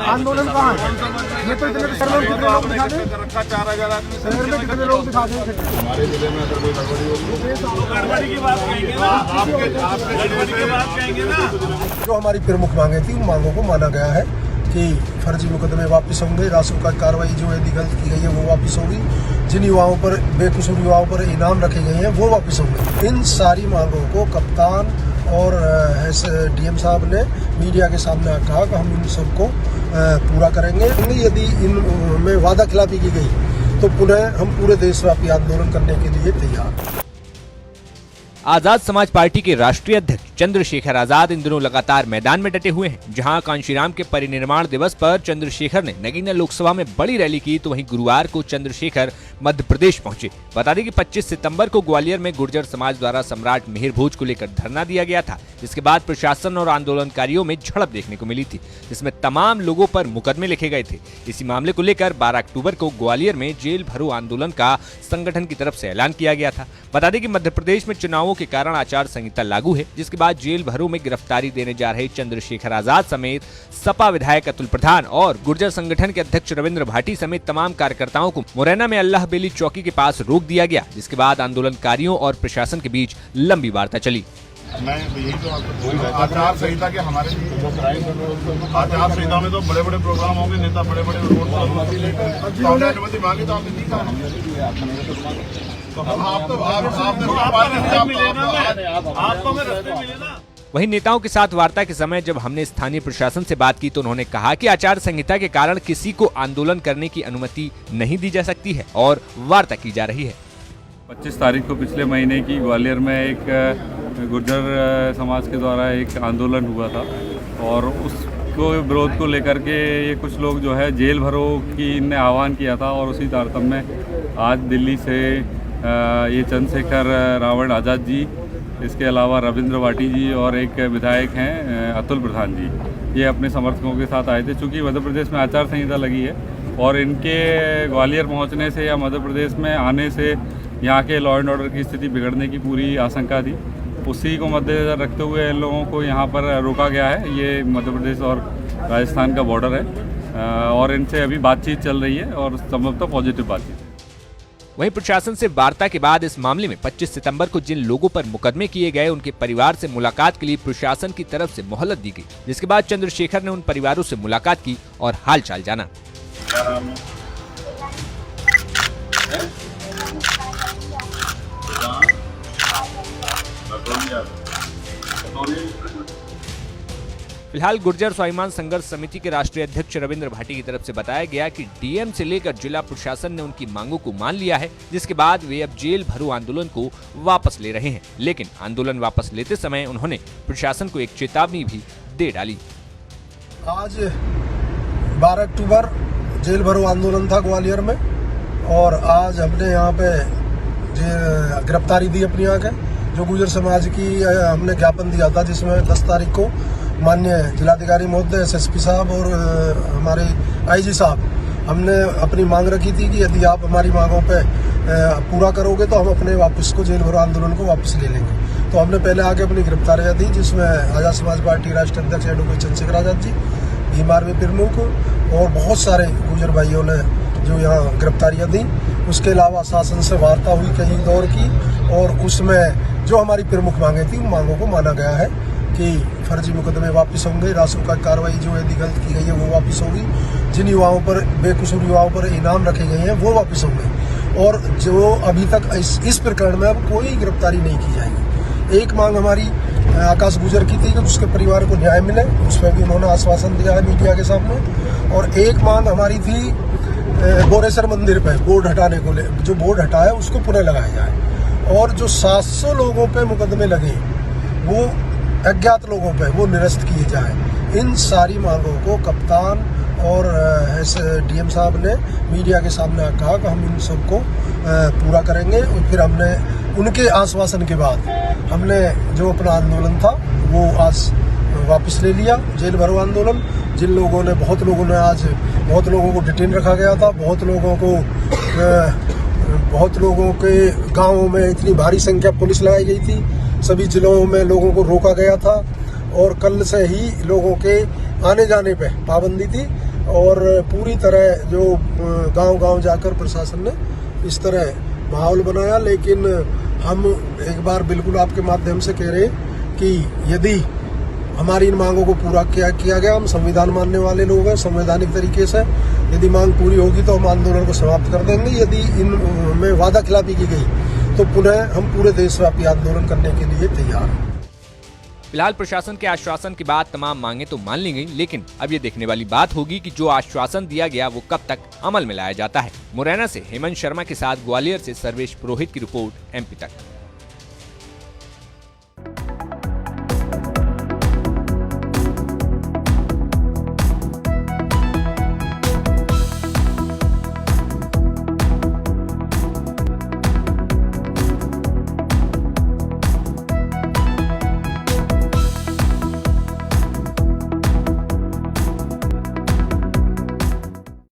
आंदोलन कहाँ है? ये तो इतने शहर में कितने लोग दिखा दें, रखा 4000 आदमी शहर में कितने लोग दिखा दें। हमारे जिले में अगर कोई गड़बड़ी होगी गड़बड़ी की बात कहेंगे ना, आपके गड़बड़ी की बात कहेंगे ना। जो हमारी प्रमुख मांगे थी उन मांगों को माना गया है कि फर्जी मुकदमे वापस होंगे, रासुका कार्रवाई कार्रवाई जो यदि गलत की गई है वो वापस होगी, जिन युवाओं पर बेकसूर युवाओं पर इनाम रखे गए हैं वो वापस होंगे। इन सारी मांगों को कप्तान और डीएम साहब ने मीडिया के सामने कहा कि हम इन सबको पूरा करेंगे। यदि इनमें वादा खिलाफी की गई तो पुनः हम पूरे देशव्यापी आंदोलन करने के लिए तैयार हैं। आजाद समाज पार्टी के राष्ट्रीय अध्यक्ष चंद्रशेखर आजाद इन दिनों लगातार मैदान में डटे हुए हैं। जहां कांशीराम के परिनिर्माण दिवस पर चंद्रशेखर ने नगीना लोकसभा में बड़ी रैली की, तो वहीं गुरुवार को चंद्रशेखर मध्य प्रदेश पहुंचे। बता दें कि 25 सितंबर को ग्वालियर में गुर्जर समाज द्वारा सम्राट मिहिर भोज को लेकर धरना दिया गया था, जिसके बाद प्रशासन और आंदोलनकारियों में झड़प देखने को मिली थी, जिसमें तमाम लोगों पर मुकदमे लिखे गए थे। इसी मामले को लेकर 12 अक्टूबर को ग्वालियर में जेल भरो आंदोलन का संगठन की तरफ से ऐलान किया गया था। बता दें कि मध्य प्रदेश में चुनावों के कारण आचार संहिता लागू है, जिसके बाद जेल भरो में गिरफ्तारी देने जा रहे चंद्रशेखर आजाद समेत सपा विधायक अतुल प्रधान और गुर्जर संगठन के अध्यक्ष रविंद्र भाटी समेत तमाम कार्यकर्ताओं को मुरैना में अल्लाह बेली चौकी के पास रोक दिया गया, जिसके बाद आंदोलनकारियों और प्रशासन के बीच लंबी वार्ता चली। मैं यही तो आपको बोल रहा था, आचार संहिता के हमारे आचार संहिता में तो बड़े बड़े प्रोग्राम होंगे, नेता बड़े बड़े अनुमति मांगी तो आपने दी था। वहीं नेताओं के साथ वार्ता के समय जब हमने स्थानीय प्रशासन से बात की तो उन्होंने कहा कि आचार संहिता के कारण किसी को आंदोलन करने की अनुमति नहीं दी जा सकती है और वार्ता की जा रही है। 25 तारीख को पिछले महीने की ग्वालियर में एक गुर्जर समाज के द्वारा एक आंदोलन हुआ था और उसको विरोध को लेकर के ये कुछ लोग जो है जेल भरो की इनने आह्वान किया था और उसी तारतम्य में आज दिल्ली से ये चंद्रशेखर रावण आज़ाद जी, इसके अलावा रविंद्र भाटी जी और एक विधायक हैं अतुल प्रधान जी, ये अपने समर्थकों के साथ आए थे। चूँकि मध्य प्रदेश में आचार संहिता लगी है और इनके ग्वालियर पहुंचने से या मध्य प्रदेश में आने से यहाँ के लॉ एंड ऑर्डर की स्थिति बिगड़ने की पूरी आशंका थी। उसी को मद्देनजर रखते हुए इन लोगों को यहाँ पर रोका गया है। ये मध्य प्रदेश और राजस्थान का बॉर्डर है और इनसे अभी बातचीत चल रही है और संभवतः पॉजिटिव बातचीत है। वहीं प्रशासन से वार्ता के बाद इस मामले में 25 सितंबर को जिन लोगों पर मुकदमे किए गए उनके परिवार से मुलाकात के लिए प्रशासन की तरफ से मोहलत दी गई, जिसके बाद चंद्रशेखर ने उन परिवारों से मुलाकात की और हालचाल जाना। फिलहाल गुर्जर स्वाभिमान संघर्ष समिति के राष्ट्रीय अध्यक्ष रविंद्र भाटी की तरफ से बताया गया कि डीएम से लेकर जिला प्रशासन ने उनकी मांगों को मान लिया है, जिसके बाद वे अब जेल भरो आंदोलन को वापस ले रहे हैं। लेकिन आंदोलन वापस लेते समय उन्होंने प्रशासन को एक चेतावनी भी दे डाली। आज 12 अक्टूबर जेल भरो आंदोलन था ग्वालियर में और आज हमने यहाँ पे गिरफ्तारी दी अपनी आके जो गुर्जर समाज की हमने ज्ञापन दिया था, जिसमें 10 तारीख को माननीय जिलाधिकारी महोदय, एसएसपी साहब और हमारे आईजी साहब, हमने अपनी मांग रखी थी कि यदि आप हमारी मांगों पे पूरा करोगे तो हम अपने वापस को जेल भरो आंदोलन को वापस ले लेंगे। तो हमने पहले आके अपनी गिरफ्तारियां दी, जिसमें आजाद समाज पार्टी राष्ट्रीय अध्यक्ष एडवोकेट चंद्रशेखर आजाद जी, भीम आर्मी प्रमुख और बहुत सारे गुर्जर भाइयों ने जो यहाँ गिरफ्तारियां दी। उसके अलावा शासन से वार्ता हुई कई दौर की और उसमें जो हमारी प्रमुख मांगे थी उन मांगों को माना गया है कि फर्जी मुकदमे वापस होंगे, रासुका कार्रवाई जो यदि गलत की गई है वो वापस होगी, जिन युवाओं पर बेकसूर युवाओं पर इनाम रखे गए हैं वो वापस होंगे और जो अभी तक इस प्रकरण में अब कोई गिरफ्तारी नहीं की जाएगी। एक मांग हमारी आकाश गुर्जर की थी कि उसके परिवार को न्याय मिले, उस पर भी उन्होंने आश्वासन दिया है मीडिया के सामने। और एक मांग हमारी थी बोरेसर मंदिर पे बोर्ड हटाने को, जो बोर्ड हटाया उसको पुनः लगाया जाए और जो 700 लोगों पे मुकदमे लगे वो अज्ञात लोगों पे वो निरस्त किए जाए। इन सारी मांगों को कप्तान और डीएम साहब ने मीडिया के सामने कहा कि हम इन सबको पूरा करेंगे। और फिर हमने उनके आश्वासन के बाद हमने जो अपना आंदोलन था वो आज वापस ले लिया, जेल भरो आंदोलन। जिन लोगों ने बहुत लोगों को डिटेन रखा गया था, बहुत लोगों के गांवों में इतनी भारी संख्या पुलिस लगाई गई थी, सभी जिलों में लोगों को रोका गया था और कल से ही लोगों के आने जाने पे पाबंदी थी और पूरी तरह जो गांव-गांव जाकर प्रशासन ने इस तरह माहौल बनाया। लेकिन हम एक बार बिल्कुल आपके माध्यम से कह रहे हैं कि यदि हमारी इन मांगों को पूरा किया गया, हम संविधान मानने वाले लोग हैं, संवैधानिक तरीके से यदि मांग पूरी होगी तो हम आंदोलन को समाप्त कर देंगे। यदि इनमें वादा खिलाफी की गई तो पुनः हम पूरे देशव्यापी आंदोलन करने के लिए तैयार हैं। फिलहाल प्रशासन के आश्वासन के बाद तमाम मांगे तो मान ली गई, लेकिन अब ये देखने वाली बात होगी कि जो आश्वासन दिया गया वो कब तक अमल में लाया जाता है। मुरैना से हेमंत शर्मा के साथ ग्वालियर से सर्वेश पुरोहित की रिपोर्ट, MP तक।